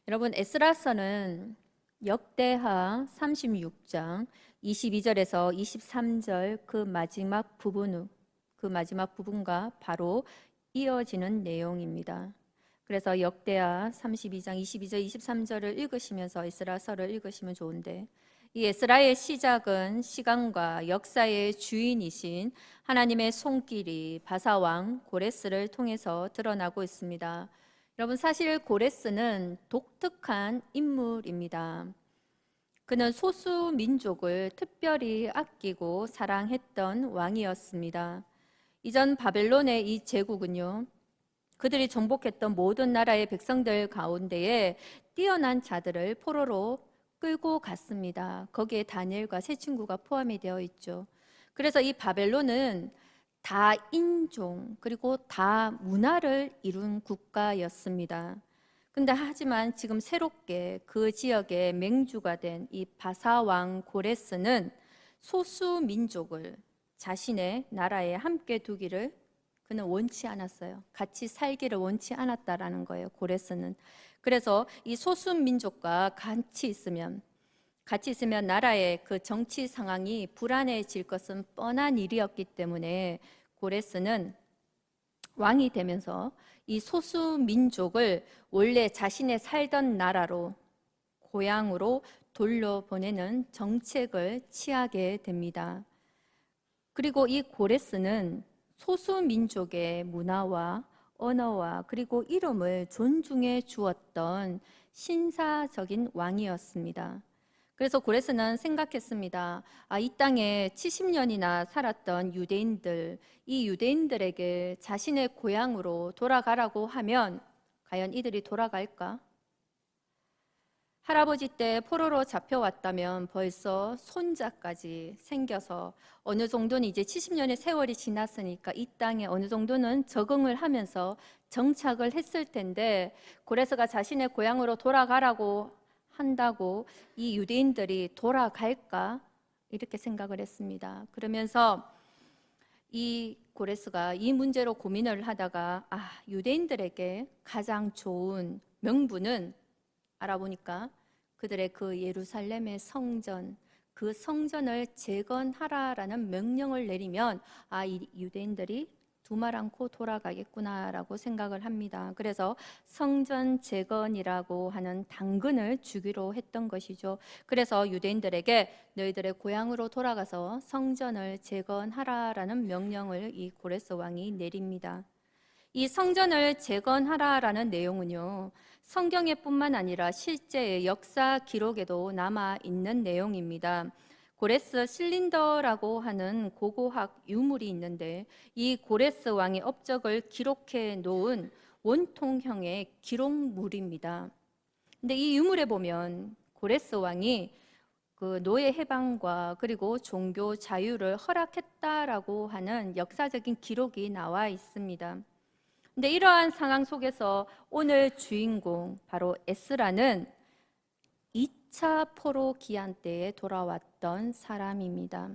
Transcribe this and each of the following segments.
여러분, 에스라서는 역대하 36장 22절에서 23절 그 마지막 부분과 바로 이어지는 내용입니다. 그래서 역대하 32장 22절 23절을 읽으시면서 에스라서를 읽으시면 좋은데, 이 에스라의 시작은 시간과 역사의 주인이신 하나님의 손길이 바사왕 고레스를 통해서 드러나고 있습니다. 여러분, 사실 고레스는 독특한 인물입니다. 그는 소수 민족을 특별히 아끼고 사랑했던 왕이었습니다. 이전 바벨론의 이 제국은요, 그들이 정복했던 모든 나라의 백성들 가운데에 뛰어난 자들을 포로로 끌고 갔습니다. 거기에 다니엘과 세 친구가 포함이 되어 있죠. 그래서 이 바벨론은 다인종 그리고 다문화를 이룬 국가였습니다. 근데 하지만 지금 새롭게 그 지역의 맹주가 된 이 바사왕 고레스는 소수 민족을 자신의 나라에 함께 두기를 그는 원치 않았어요. 같이 살기를 원치 않았다라는 거예요, 고레스는. 그래서 이 소수 민족과 같이 있으면 나라의 그 정치 상황이 불안해질 것은 뻔한 일이었기 때문에 고레스는 왕이 되면서 이 소수 민족을 원래 자신의 살던 나라로, 고향으로 돌려보내는 정책을 취하게 됩니다. 그리고 이 고레스는 소수 민족의 문화와 언어와 그리고 이름을 존중해 주었던 신사적인 왕이었습니다. 그래서 고레스는 생각했습니다. 이 땅에 70년이나 살았던 유대인들, 이 유대인들에게 자신의 고향으로 돌아가라고 하면 과연 이들이 돌아갈까? 할아버지 때 포로로 잡혀왔다면 벌써 손자까지 생겨서 어느 정도는 이제 70년의 세월이 지났으니까 이 땅에 어느 정도는 적응을 하면서 정착을 했을 텐데, 고레스가 자신의 고향으로 돌아가라고 한다고 이 유대인들이 돌아갈까? 이렇게 생각을 했습니다. 그러면서 이 고레스가 이 문제로 고민을 하다가 유대인들에게 가장 좋은 명분은 알아보니까 그들의 그 예루살렘의 성전, 그 성전을 재건하라라는 명령을 내리면 이 유대인들이 두말 않고 돌아가겠구나라고 생각을 합니다. 그래서 성전 재건이라고 하는 당근을 주기로 했던 것이죠. 그래서 유대인들에게 너희들의 고향으로 돌아가서 성전을 재건하라라는 명령을 이 고레스 왕이 내립니다. 이 성전을 재건하라라는 내용은요, 성경에 뿐만 아니라 실제의 역사 기록에도 남아 있는 내용입니다. 고레스 실린더라고 하는 고고학 유물이 있는데, 이 고레스 왕의 업적을 기록해 놓은 원통형의 기록물입니다. 근데 이 유물에 보면 고레스 왕이 그 노예 해방과 그리고 종교 자유를 허락했다라고 하는 역사적인 기록이 나와 있습니다. 근데 이러한 상황 속에서 오늘 주인공 바로 에스라는 2차 포로 기한 때에 돌아왔던 사람입니다.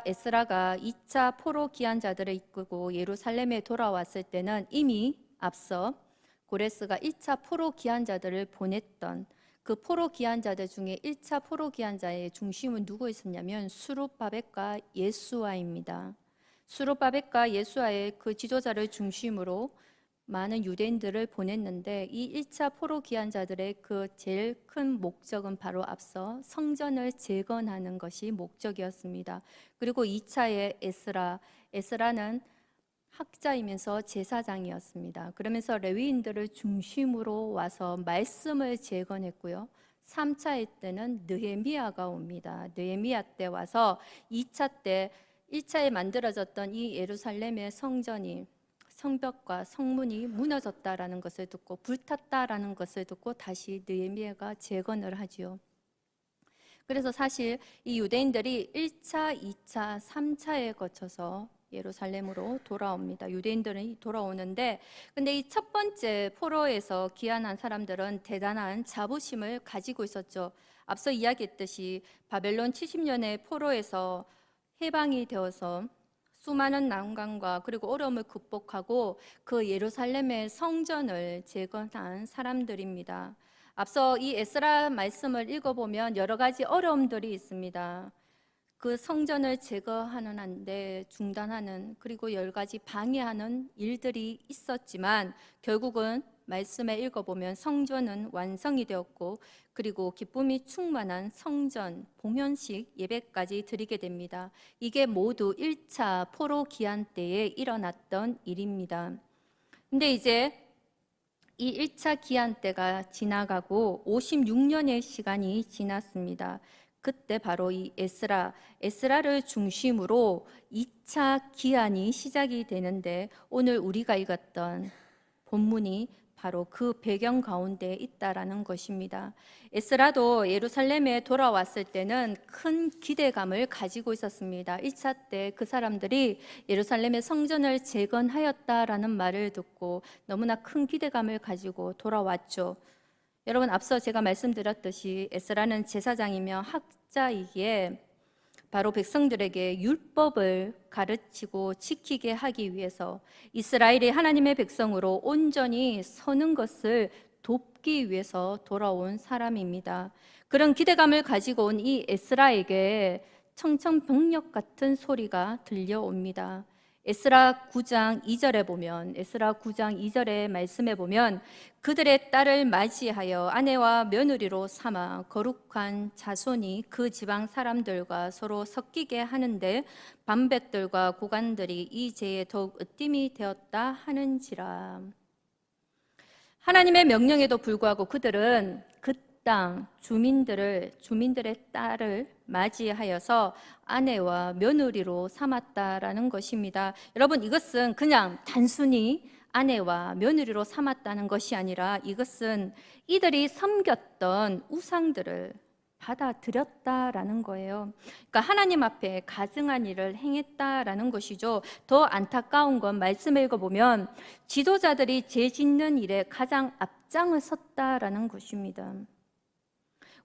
에스라가 2차 포로 기한자들을 이끌고 예루살렘에 돌아왔을 때는 이미 앞서 고레스가 1차 포로 기한자들을 보냈던 그 포로 기한자들 중에 1차 포로 기한자의 중심은 누구 있었냐면 수룹바벳과 예수아입니다. 수룹바벳과 예수아의 그 지도자를 중심으로 많은 유대인들을 보냈는데, 이 1차 포로 기한자들의 그 제일 큰 목적은 바로 앞서 성전을 재건하는 것이 목적이었습니다. 그리고 2차의 에스라는 학자이면서 제사장이었습니다. 그러면서 레위인들을 중심으로 와서 말씀을 재건했고요. 3차의 때는 느헤미야가 옵니다. 느헤미야 때 와서 2차 때 1차에 만들어졌던 이 예루살렘의 성벽과 성문이 무너졌다라는 것을 듣고 불탔다라는 것을 듣고 다시 느헤미야가 재건을 하지요. 그래서 사실 이 유대인들이 1차, 2차, 3차에 거쳐서 예루살렘으로 돌아옵니다. 유대인들이 돌아오는데, 근데 이 첫 번째 포로에서 귀환한 사람들은 대단한 자부심을 가지고 있었죠. 앞서 이야기했듯이 바벨론 70년의 포로에서 해방이 되어서 수많은 난관과 그리고 어려움을 극복하고 그 예루살렘의 성전을 재건한 사람들입니다. 앞서 이 에스라 말씀을 읽어보면 여러 가지 어려움들이 있습니다. 그 성전을 제거하는 한데 중단하는 그리고 여러 가지 방해하는 일들이 있었지만 결국은 말씀에 읽어보면 성전은 완성이 되었고 그리고 기쁨이 충만한 성전 봉헌식 예배까지 드리게 됩니다. 이게 모두 1차 포로 기한 때에 일어났던 일입니다. 근데 이제 이 1차 기한 때가 지나가고 56년의 시간이 지났습니다. 그때 바로 이 에스라를 중심으로 2차 기한이 시작이 되는데 오늘 우리가 읽었던 본문이 바로 그 배경 가운데 있다라는 것입니다. 에스라도 예루살렘에 돌아왔을 때는 큰 기대감을 가지고 있었습니다. 1차 때 그 사람들이 예루살렘의 성전을 재건하였다라는 말을 듣고 너무나 큰 기대감을 가지고 돌아왔죠. 여러분, 앞서 제가 말씀드렸듯이 에스라는 제사장이며 학자이기에 바로 백성들에게 율법을 가르치고 지키게 하기 위해서 이스라엘이 하나님의 백성으로 온전히 서는 것을 돕기 위해서 돌아온 사람입니다. 그런 기대감을 가지고 온 이 에스라에게 청천벽력 같은 소리가 들려옵니다. 에스라 9장 2절에 보면 에스라 9장 2절의 말씀에 보면 그들의 딸을 맞이하여 아내와 며느리로 삼아 거룩한 자손이 그 지방 사람들과 서로 섞이게 하는데 반백들과 고관들이 이 죄에 더욱 으뜸이 되었다 하는지라. 하나님의 명령에도 불구하고 그들은 그 땅 주민들의 딸을 맞이하여서 아내와 며느리로 삼았다라는 것입니다. 여러분, 이것은 그냥 단순히 아내와 며느리로 삼았다는 것이 아니라 이것은 이들이 섬겼던 우상들을 받아들였다라는 거예요. 그러니까 하나님 앞에 가증한 일을 행했다라는 것이죠. 더 안타까운 건 말씀을 읽어보면 지도자들이 죄 짓는 일에 가장 앞장을 섰다라는 것입니다.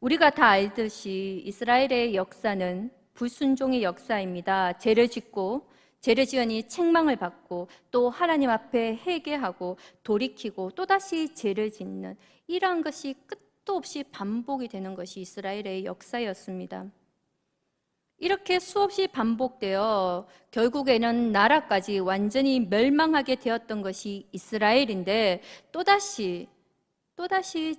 우리가 다 알듯이 이스라엘의 역사는 불순종의 역사입니다. 죄를 짓고 죄를 지으니 책망을 받고 또 하나님 앞에 회개하고 돌이키고 또다시 죄를 짓는 이러한 것이 끝도 없이 반복이 되는 것이 이스라엘의 역사였습니다. 이렇게 수없이 반복되어 결국에는 나라까지 완전히 멸망하게 되었던 것이 이스라엘인데 또다시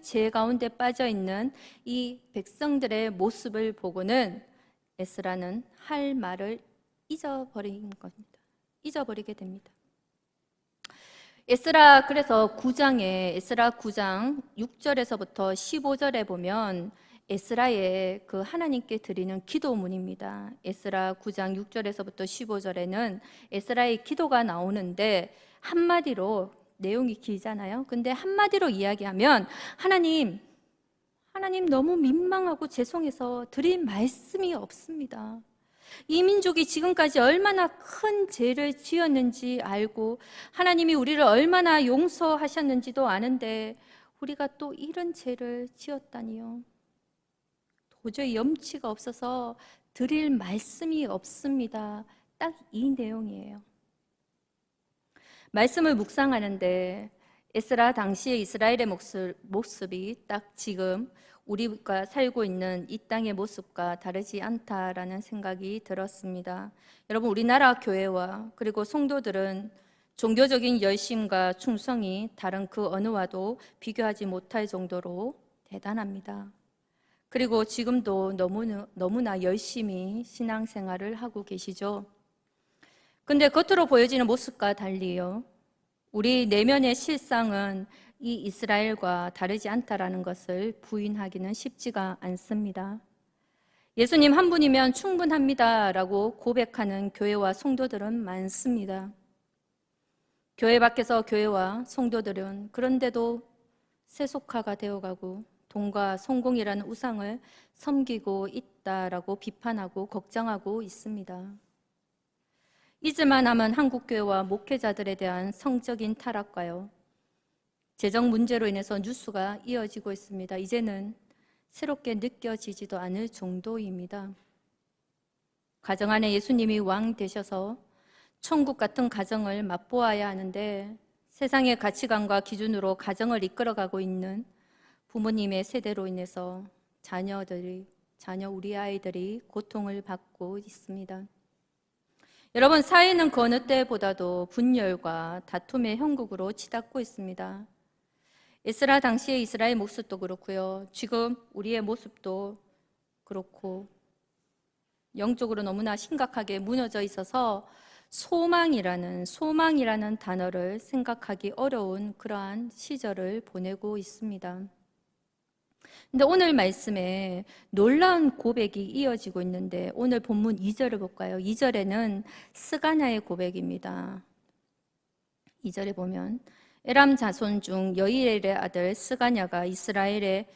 죄 가운데 빠져 있는 이 백성들의 모습을 보고는 에스라는 할 말을 잊어버린 겁니다. 잊어버리게 됩니다. 그래서 에스라 9장 6절에서부터 15절에 보면 에스라의 그 하나님께 드리는 기도문입니다. 에스라 9장 6절에서부터 15절에는 에스라의 기도가 나오는데 한마디로 내용이 길잖아요. 근데 한마디로 이야기하면 하나님 너무 민망하고 죄송해서 드릴 말씀이 없습니다. 이 민족이 지금까지 얼마나 큰 죄를 지었는지 알고 하나님이 우리를 얼마나 용서하셨는지도 아는데 우리가 또 이런 죄를 지었다니요. 도저히 염치가 없어서 드릴 말씀이 없습니다. 딱 이 내용이에요. 말씀을 묵상하는데 에스라 당시의 이스라엘의 모습이 딱 지금 우리가 살고 있는 이 땅의 모습과 다르지 않다라는 생각이 들었습니다. 여러분, 우리나라 교회와 그리고 성도들은 종교적인 열심과 충성이 다른 그 어느와도 비교하지 못할 정도로 대단합니다. 그리고 지금도 너무나 열심히 신앙생활을 하고 계시죠. 근데 겉으로 보여지는 모습과 달리요, 우리 내면의 실상은 이 이스라엘과 다르지 않다라는 것을 부인하기는 쉽지가 않습니다. 예수님 한 분이면 충분합니다라고 고백하는 교회와 성도들은 많습니다. 교회 밖에서 교회와 성도들은 그런데도 세속화가 되어가고 돈과 성공이라는 우상을 섬기고 있다라고 비판하고 걱정하고 있습니다. 잊을만 하면 한국교회와 목회자들에 대한 성적인 타락과요, 재정 문제로 인해서 뉴스가 이어지고 있습니다. 이제는 새롭게 느껴지지도 않을 정도입니다. 가정 안에 예수님이 왕 되셔서 천국 같은 가정을 맛보아야 하는데 세상의 가치관과 기준으로 가정을 이끌어가고 있는 부모님의 세대로 인해서 우리 아이들이 고통을 받고 있습니다. 여러분, 사회는 그 어느 때보다도 분열과 다툼의 형국으로 치닫고 있습니다. 에스라 당시의 이스라엘 모습도 그렇고요. 지금 우리의 모습도 그렇고 영적으로 너무나 심각하게 무너져 있어서 소망이라는 단어를 생각하기 어려운 그러한 시절을 보내고 있습니다. 근데 오늘 말씀에 놀라운 고백이 이어지고 있는데 오늘 본문 2절을 볼까요? 2절에는 스가냐의 고백입니다. 2절에 보면 에람 자손 중 여이엘의 아들 스가냐가 이스라엘의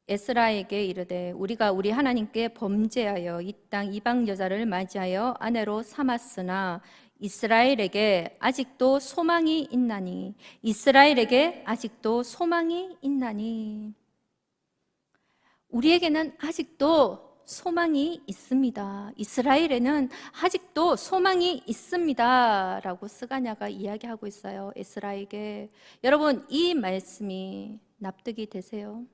에스라에게 이르되 우리가 우리 하나님께 범죄하여 이 땅 이방 여자를 맞이하여 아내로 삼았으나 이스라엘에게 아직도 소망이 있나니 이스라엘에게 아직도 소망이 있나니 우리에게는 아직도 소망이 있습니다. 이스라엘에는 아직도 소망이 있습니다. 라고 스가냐가 이야기하고 있어요. 에스라에게. 여러분, 이 말씀이 납득이 되세요?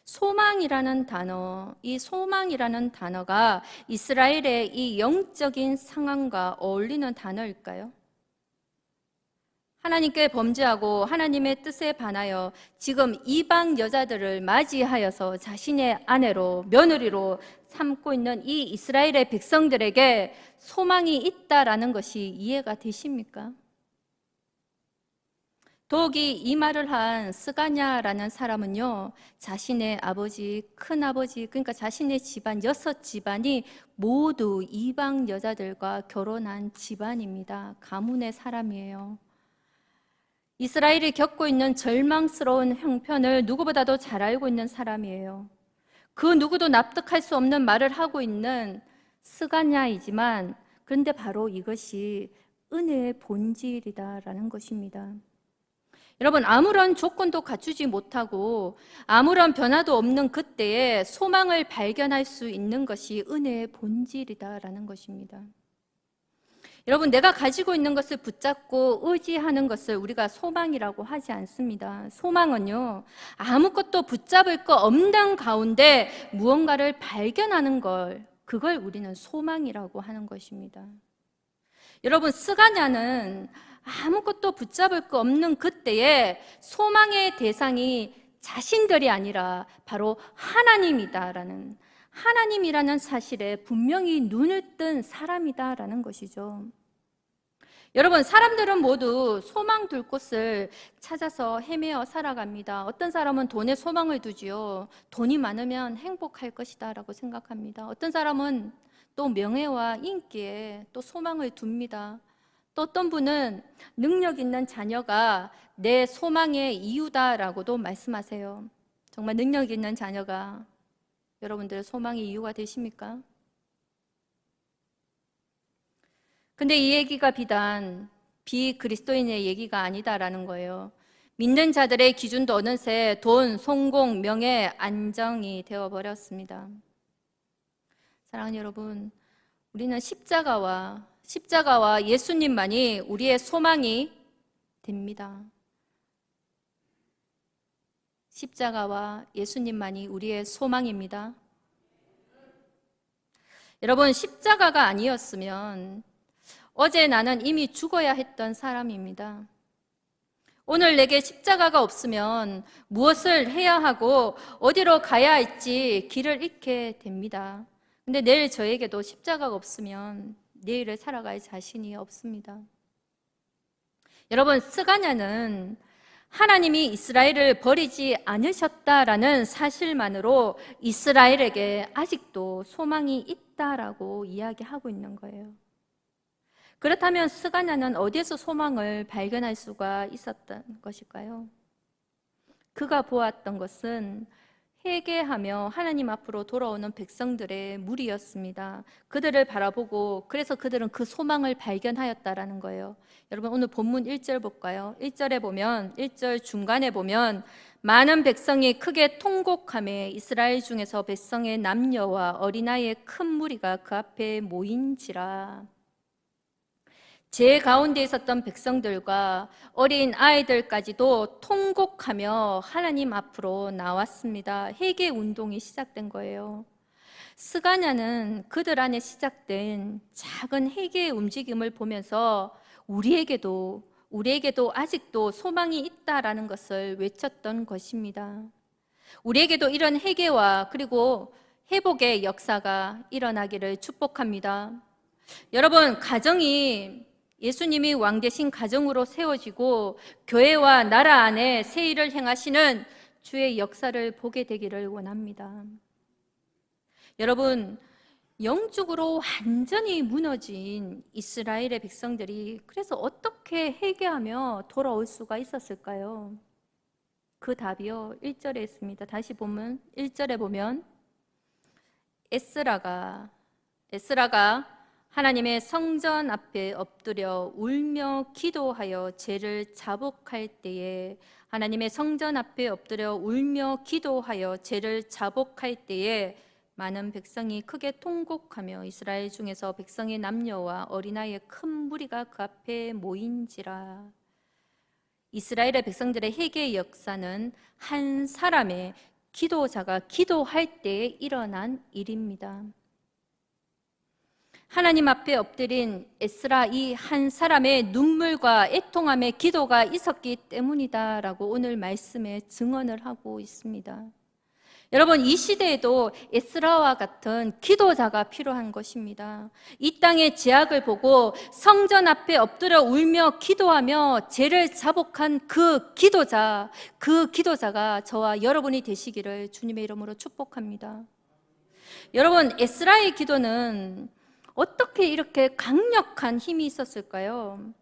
소망이라는 단어, 이 소망이라는 단어가 이스라엘의 이 영적인 상황과 어울리는 단어일까요? 하나님께 범죄하고 하나님의 뜻에 반하여 지금 이방 여자들을 맞이하여서 자신의 아내로, 며느리로 삼고 있는 이 이스라엘의 백성들에게 소망이 있다라는 것이 이해가 되십니까? 더욱이 이 말을 한 스가냐라는 사람은요, 자신의 아버지, 큰아버지, 그러니까 자신의 집안, 6집안이 모두 이방 여자들과 결혼한 집안입니다. 가문의 사람이에요. 이스라엘이 겪고 있는 절망스러운 형편을 누구보다도 잘 알고 있는 사람이에요. 그 누구도 납득할 수 없는 말을 하고 있는 스가냐이지만 그런데 바로 이것이 은혜의 본질이다라는 것입니다. 여러분, 아무런 조건도 갖추지 못하고 아무런 변화도 없는 그때에 소망을 발견할 수 있는 것이 은혜의 본질이다라는 것입니다. 여러분, 내가 가지고 있는 것을 붙잡고 의지하는 것을 우리가 소망이라고 하지 않습니다. 소망은요, 아무것도 붙잡을 거 없는 가운데 무언가를 발견하는 그걸 우리는 소망이라고 하는 것입니다. 여러분, 스가냐는 아무것도 붙잡을 거 없는 그때에 소망의 대상이 자신들이 아니라 바로 하나님이다라는, 하나님이라는 사실에 분명히 눈을 뜬 사람이다라는 것이죠. 여러분, 사람들은 모두 소망 둘 곳을 찾아서 헤매어 살아갑니다. 어떤 사람은 돈에 소망을 두지요. 돈이 많으면 행복할 것이다 라고 생각합니다. 어떤 사람은 또 명예와 인기에 또 소망을 둡니다. 또 어떤 분은 능력 있는 자녀가 내 소망의 이유다라고도 말씀하세요. 정말 능력 있는 자녀가 여러분들의 소망의 이유가 되십니까? 근데 이 얘기가 비단 비그리스도인의 얘기가 아니다라는 거예요. 믿는 자들의 기준도 어느새 돈, 성공, 명예, 안정이 되어버렸습니다. 사랑하는 여러분, 우리는 십자가와 예수님만이 우리의 소망이 됩니다. 십자가와 예수님만이 우리의 소망입니다. 여러분, 십자가가 아니었으면 어제 나는 이미 죽어야 했던 사람입니다. 오늘 내게 십자가가 없으면 무엇을 해야 하고 어디로 가야 할지 길을 잃게 됩니다. 근데 내일 저에게도 십자가가 없으면 내일을 살아갈 자신이 없습니다. 여러분, 스가냐는 하나님이 이스라엘을 버리지 않으셨다라는 사실만으로 이스라엘에게 아직도 소망이 있다라고 이야기하고 있는 거예요. 그렇다면 스가냐는 어디에서 소망을 발견할 수가 있었던 것일까요? 그가 보았던 것은 회개하며 하나님 앞으로 돌아오는 백성들의 무리였습니다. 그들을 바라보고 그래서 그들은 그 소망을 발견하였다라는 거예요. 여러분, 오늘 본문 1절 볼까요? 1절에 보면 1절 중간에 보면 많은 백성이 크게 통곡하며 이스라엘 중에서 백성의 남녀와 어린아이의 큰 무리가 그 앞에 모인지라. 제 가운데 있었던 백성들과 어린 아이들까지도 통곡하며 하나님 앞으로 나왔습니다. 회개 운동이 시작된 거예요. 스가냐는 그들 안에 시작된 작은 회개의 움직임을 보면서 우리에게도 아직도 소망이 있다라는 것을 외쳤던 것입니다. 우리에게도 이런 회개와 그리고 회복의 역사가 일어나기를 축복합니다. 여러분, 가정이 예수님이 왕 되신 가정으로 세워지고 교회와 나라 안에 새 일을 행하시는 주의 역사를 보게 되기를 원합니다. 여러분, 영적으로 완전히 무너진 이스라엘의 백성들이 그래서 어떻게 회개하며 돌아올 수가 있었을까요? 그 답이요, 1절에 있습니다. 다시 보면 1절에 보면 에스라가 하나님의 성전 앞에 엎드려 울며 기도하여 죄를 자복할 때에, 하나님의 성전 앞에 엎드려 울며 기도하여 죄를 자복할 때에 많은 백성이 크게 통곡하며 이스라엘 중에서 백성의 남녀와 어린아이의 큰 무리가 그 앞에 모인지라. 이스라엘의 백성들의 회개의 역사는 한 사람의 기도자가 기도할 때에 일어난 일입니다. 하나님 앞에 엎드린 에스라 이 한 사람의 눈물과 애통함의 기도가 있었기 때문이다라고 오늘 말씀에 증언을 하고 있습니다. 여러분, 이 시대에도 에스라와 같은 기도자가 필요한 것입니다. 이 땅의 죄악을 보고 성전 앞에 엎드려 울며 기도하며 죄를 자복한 그 기도자가 저와 여러분이 되시기를 주님의 이름으로 축복합니다. 여러분, 에스라의 기도는 어떻게 이렇게 강력한 힘이 있었을까요?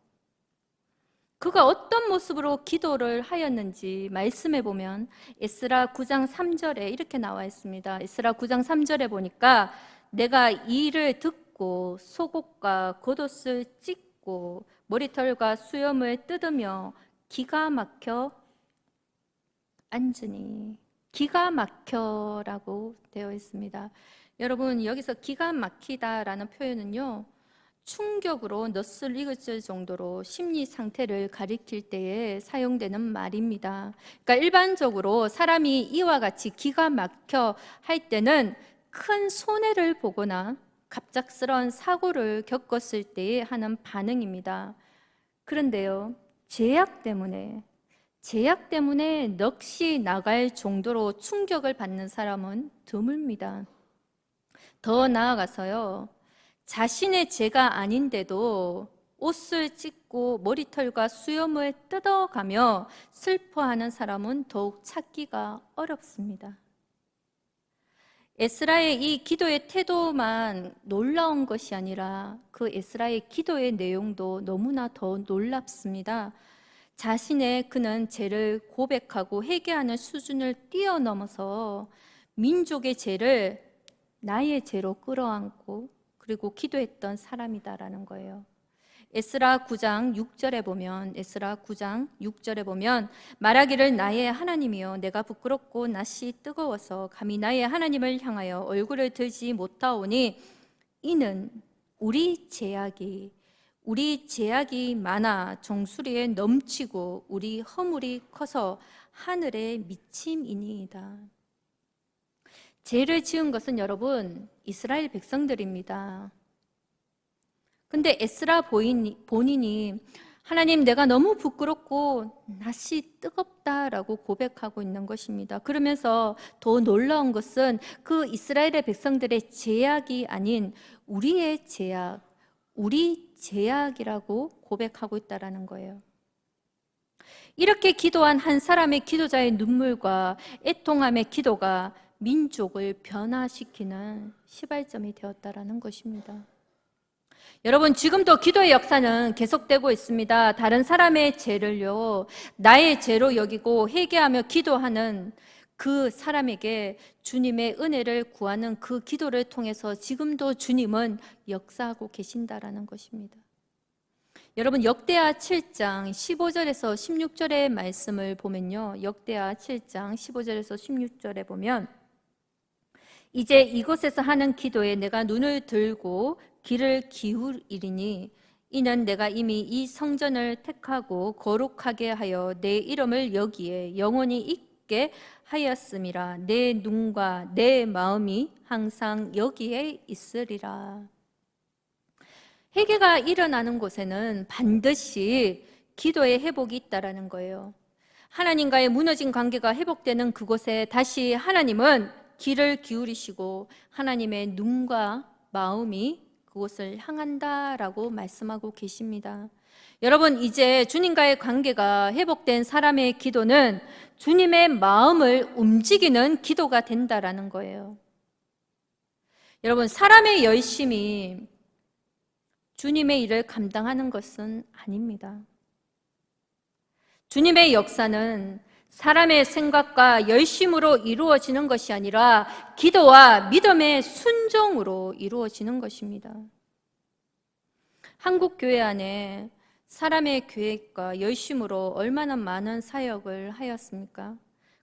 그가 어떤 모습으로 기도를 하였는지 말씀해 보면 에스라 9장 3절에 이렇게 나와 있습니다. 에스라 9장 3절에 보니까 내가 이 일을 듣고 속옷과 겉옷을 찢고 머리털과 수염을 뜯으며 기가 막혀 앉으니, 기가 막혀라고 되어 있습니다. 여러분, 여기서 기가 막히다라는 표현은요, 충격으로 넛을 익을 정도로 심리 상태를 가리킬 때에 사용되는 말입니다. 그러니까 일반적으로 사람이 이와 같이 기가 막혀 할 때는 큰 손해를 보거나 갑작스러운 사고를 겪었을 때에 하는 반응입니다. 그런데요, 제약 때문에 넋이 나갈 정도로 충격을 받는 사람은 드뭅니다. 더 나아가서요, 자신의 죄가 아닌데도 옷을 찢고 머리털과 수염을 뜯어가며 슬퍼하는 사람은 더욱 찾기가 어렵습니다. 에스라의 이 기도의 태도만 놀라운 것이 아니라 그 에스라의 기도의 내용도 너무나 더 놀랍습니다. 그는 죄를 고백하고 회개하는 수준을 뛰어넘어서 민족의 죄를 나의 죄로 끌어안고 그리고 기도했던 사람이다라는 거예요. 에스라 9장 6절에 보면 말하기를 나의 하나님이여 내가 부끄럽고 낯이 뜨거워서 감히 나의 하나님을 향하여 얼굴을 들지 못하오니 이는 우리 제약이 많아 정수리에 넘치고 우리 허물이 커서 하늘에 미침이니이다. 죄를 지은 것은 여러분 이스라엘 백성들입니다. 근데 에스라 본인이 하나님, 내가 너무 부끄럽고 낯이 뜨겁다라고 고백하고 있는 것입니다. 그러면서 더 놀라운 것은 그 이스라엘의 백성들의 제약이 아닌 우리 제약이라고 고백하고 있다라는 거예요. 이렇게 기도한 한 사람의 기도자의 눈물과 애통함의 기도가 민족을 변화시키는 시발점이 되었다라는 것입니다. 여러분, 지금도 기도의 역사는 계속되고 있습니다. 다른 사람의 죄를요, 나의 죄로 여기고 회개하며 기도하는 그 사람에게 주님의 은혜를 구하는 그 기도를 통해서 지금도 주님은 역사하고 계신다라는 것입니다. 여러분 역대하 7장 15절에서 16절의 말씀을 보면요, 역대하 7장 15절에서 16절에 보면 이제 이곳에서 하는 기도에 내가 눈을 들고 귀를 기울이리니 이는 내가 이미 이 성전을 택하고 거룩하게 하여 내 이름을 여기에 영원히 있게 하였음이라. 내 눈과 내 마음이 항상 여기에 있으리라. 회개가 일어나는 곳에는 반드시 기도의 회복이 있다라는 거예요. 하나님과의 무너진 관계가 회복되는 그곳에 다시 하나님은 귀를 기울이시고 하나님의 눈과 마음이 그곳을 향한다라고 말씀하고 계십니다. 여러분, 이제 주님과의 관계가 회복된 사람의 기도는 주님의 마음을 움직이는 기도가 된다라는 거예요. 여러분, 사람의 열심이 주님의 일을 감당하는 것은 아닙니다. 주님의 역사는 사람의 생각과 열심으로 이루어지는 것이 아니라 기도와 믿음의 순종으로 이루어지는 것입니다. 한국 교회 안에 사람의 계획과 열심으로 얼마나 많은 사역을 하였습니까?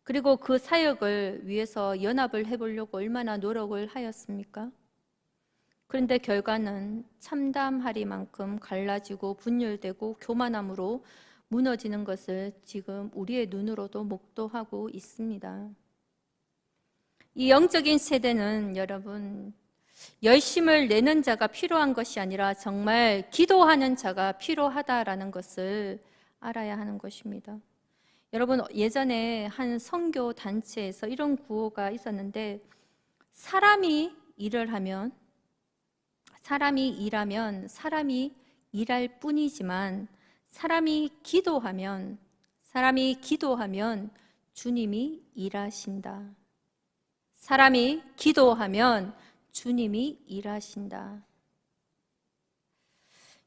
그리고 그 사역을 위해서 연합을 해보려고 얼마나 노력을 하였습니까? 그런데 결과는 참담하리만큼 갈라지고 분열되고 교만함으로 무너지는 것을 지금 우리의 눈으로도 목도하고 있습니다. 이 영적인 세대는 여러분, 열심을 내는 자가 필요한 것이 아니라 정말 기도하는 자가 필요하다라는 것을 알아야 하는 것입니다. 여러분, 예전에 한 선교 단체에서 이런 구호가 있었는데, 사람이 일하면 사람이 일할 뿐이지만 사람이 기도하면 주님이 일하신다. 사람이 기도하면 주님이 일하신다.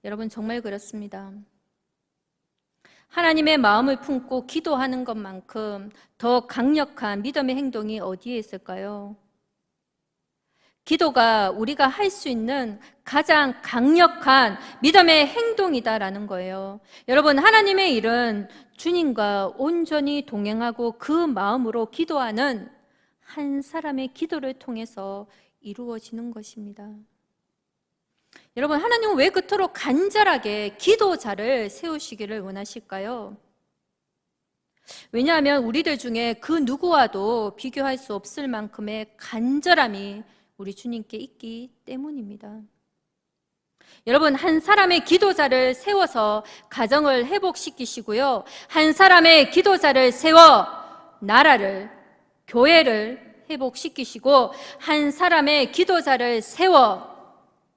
여러분, 정말 그렇습니다. 하나님의 마음을 품고 기도하는 것만큼 더 강력한 믿음의 행동이 어디에 있을까요? 기도가 우리가 할 수 있는 가장 강력한 믿음의 행동이다라는 거예요. 여러분, 하나님의 일은 주님과 온전히 동행하고 그 마음으로 기도하는 한 사람의 기도를 통해서 이루어지는 것입니다. 여러분, 하나님은 왜 그토록 간절하게 기도자를 세우시기를 원하실까요? 왜냐하면 우리들 중에 그 누구와도 비교할 수 없을 만큼의 간절함이 우리 주님께 있기 때문입니다. 여러분, 한 사람의 기도자를 세워서 가정을 회복시키시고요, 한 사람의 기도자를 세워 나라를, 교회를 회복시키시고, 한 사람의 기도자를 세워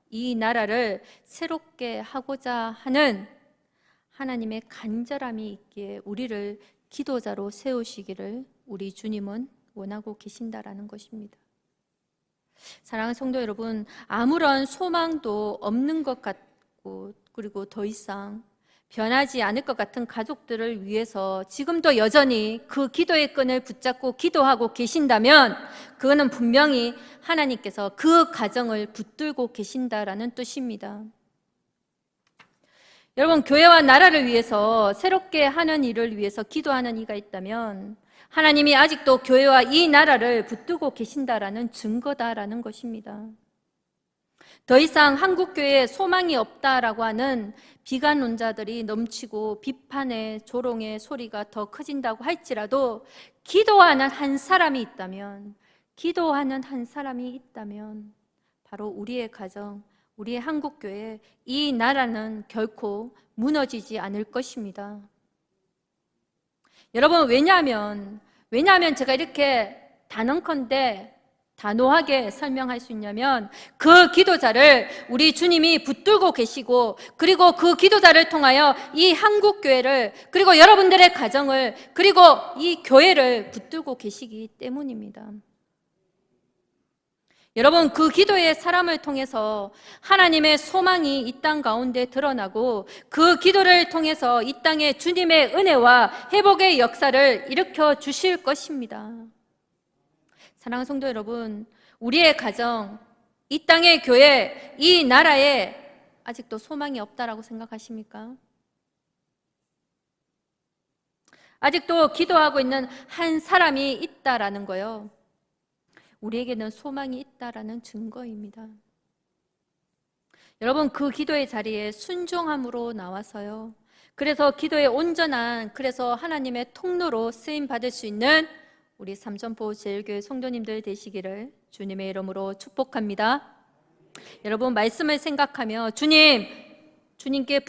이 나라를 새롭게 하고자 하는 하나님의 간절함이 있기에 우리를 기도자로 세우시기를 우리 주님은 원하고 계신다라는 것입니다. 사랑하는 성도 여러분, 아무런 소망도 없는 것 같고, 그리고 더 이상 변하지 않을 것 같은 가족들을 위해서 지금도 여전히 그 기도의 끈을 붙잡고 기도하고 계신다면 그거는 분명히 하나님께서 그 가정을 붙들고 계신다라는 뜻입니다. 여러분, 교회와 나라를 위해서 새롭게 하는 일을 위해서 기도하는 이가 있다면 하나님이 아직도 교회와 이 나라를 붙들고 계신다라는 증거다라는 것입니다. 더 이상 한국교회에 소망이 없다라고 하는 비관론자들이 넘치고 비판의 조롱의 소리가 더 커진다고 할지라도 기도하는 한 사람이 있다면 바로 우리의 가정, 우리의 한국교회, 이 나라는 결코 무너지지 않을 것입니다. 여러분, 왜냐하면 제가 이렇게 단언컨대 단호하게 설명할 수 있냐면 그 기도자를 우리 주님이 붙들고 계시고, 그리고 그 기도자를 통하여 이 한국교회를, 그리고 여러분들의 가정을, 그리고 이 교회를 붙들고 계시기 때문입니다. 여러분, 그 기도의 사람을 통해서 하나님의 소망이 이 땅 가운데 드러나고, 그 기도를 통해서 이 땅에 주님의 은혜와 회복의 역사를 일으켜 주실 것입니다. 사랑하는 성도 여러분, 우리의 가정, 이 땅의 교회, 이 나라에 아직도 소망이 없다라고 생각하십니까? 아직도 기도하고 있는 한 사람이 있다라는 거요. 우리에게는 소망이 있다라는 증거입니다. 여러분, 그 기도의 자리에 순종함으로 나와서요. 그래서 기도의 온전한, 그래서 하나님의 통로로 쓰임 받을 수 있는 우리 삼천포 제일교회 성도님들 되시기를 주님의 이름으로 축복합니다. 여러분, 말씀을 생각하며 주님께